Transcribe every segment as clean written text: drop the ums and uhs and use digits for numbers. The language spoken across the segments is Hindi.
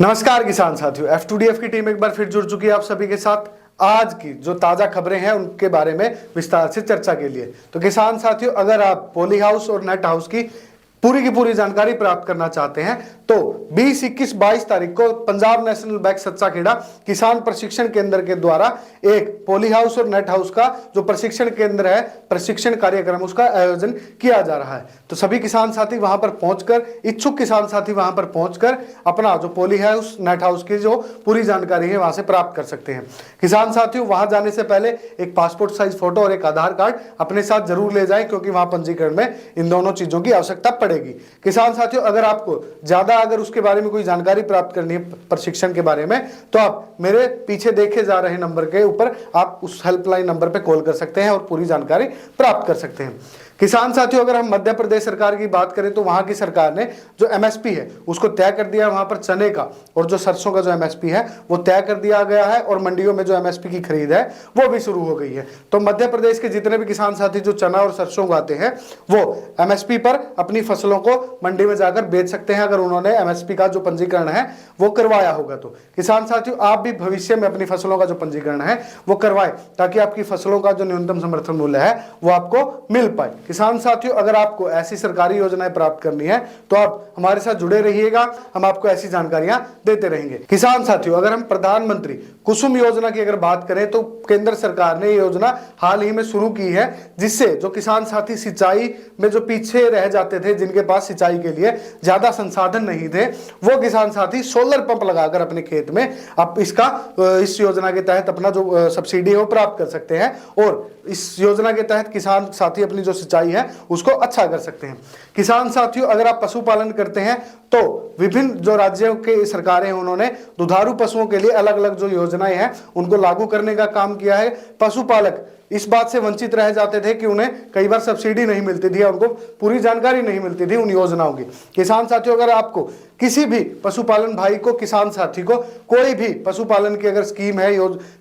नमस्कार किसान साथियों, F2DF की टीम एक बार फिर जुड़ चुकी है आप सभी के साथ। आज की जो ताजा खबरें हैं उनके बारे में विस्तार से चर्चा के लिए। तो किसान साथियों, अगर आप पॉली हाउस और नेट हाउस की पूरी जानकारी प्राप्त करना चाहते हैं तो 20, 21, 22 तारीख को पंजाब नेशनल बैंक सच्चा खेड़ा किसान प्रशिक्षण केंद्र के द्वारा एक पॉली हाउस और नेट हाउस का जो प्रशिक्षण केंद्र है, प्रशिक्षण कार्यक्रम, उसका आयोजन किया जा रहा है। तो सभी किसान साथी वहां पर पहुंचकर, इच्छुक किसान साथी वहां पर पहुंचकर अपना जो पॉली हाउस नेट हाउस की जो पूरी जानकारी है वहां से प्राप्त कर सकते हैं। किसान साथियों, वहां जाने से पहले एक पासपोर्ट साइज फोटो और एक आधार कार्ड अपने साथ जरूर ले जाएं, क्योंकि वहां पंजीकरण में इन दोनों चीजों की आवश्यकता पड़ेगी। किसान साथियों, अगर आपको ज्यादा उसके बारे में कोई जानकारी प्राप्त करनी है प्रशिक्षण के बारे में, तो आप मेरे पीछे देखे जा रहे नंबर के ऊपर आप उस हेल्पलाइन नंबर पे कॉल कर सकते हैं और पूरी जानकारी प्राप्त कर सकते हैं। किसान साथियों, अगर हम मध्य प्रदेश सरकार की बात करें तो वहां की सरकार ने जो एमएसपी है उसको तय कर दिया। वहां पर चने का और जो सरसों का जो एमएसपी है वो तय कर दिया गया है और मंडियों में जो एमएसपी की खरीद है वो भी शुरू हो गई है। तो मध्य प्रदेश के जितने भी किसान साथी जो चना और सरसों उगाते हैं वो एमएसपी पर अपनी फसलों को मंडी में जाकर बेच सकते हैं, अगर उन्होंने एमएसपी का जो पंजीकरण है वो करवाया होगा। तो किसान साथियों, आप भी भविष्य में अपनी फसलों का जो पंजीकरण है वो करवाएं, ताकि आपकी फसलों का जो न्यूनतम समर्थन मूल्य है वो आपको मिल पाए। किसान साथियों, अगर आपको ऐसी सरकारी योजनाएं प्राप्त करनी है तो आप हमारे साथ जुड़े रहिएगा, हम आपको ऐसी जानकारियां देते रहेंगे। किसान साथियों, अगर हम प्रधानमंत्री कुसुम योजना की अगर बात करें तो केंद्र सरकार ने ये योजना हाल ही में शुरू की है, जिससे जो किसान साथी सिंचाई में जो पीछे रह जाते थे, जिनके पास सिंचाई के लिए ज्यादा संसाधन नहीं थे, वो किसान साथी सोलर पंप लगाकर अपने खेत में आप इस योजना के तहत अपना जो सब्सिडी है वो प्राप्त कर सकते हैं और इस योजना के तहत किसान साथी अपनी जो सिंचाई है उसको अच्छा कर सकते हैं। किसान साथियों, अगर आप पशुपालन करते हैं तो विभिन्न जो राज्यों के सरकारें हैं उन्होंने दुधारू पशुओं के लिए अलग अलग जो योजनाएं हैं उनको लागू करने का काम किया है। पशुपालक इस बात से वंचित रह जाते थे कि उन्हें कई बार सब्सिडी नहीं मिलती थी, उनको पूरी जानकारी नहीं मिलती थी उन योजनाओं की। किसान साथियों, अगर आपको किसी भी पशुपालन भाई को, किसान साथी को कोई भी पशुपालन की अगर स्कीम है,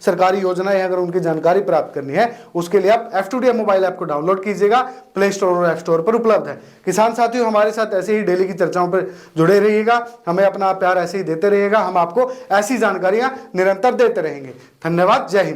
सरकारी योजनाएं है, अगर उनकी जानकारी प्राप्त करनी है, उसके लिए आप F2DF मोबाइल ऐप को डाउनलोड कीजिएगा। प्ले स्टोर और ऐप स्टोर पर उपलब्ध है। किसान साथियों, हमारे साथ ऐसे ही डेली की चर्चाओं पर जुड़े रहिएगा, हमें अपना प्यार ऐसे ही देते रहिएगा, हम आपको ऐसी जानकारियां निरंतर देते रहेंगे। धन्यवाद, जय हिंद।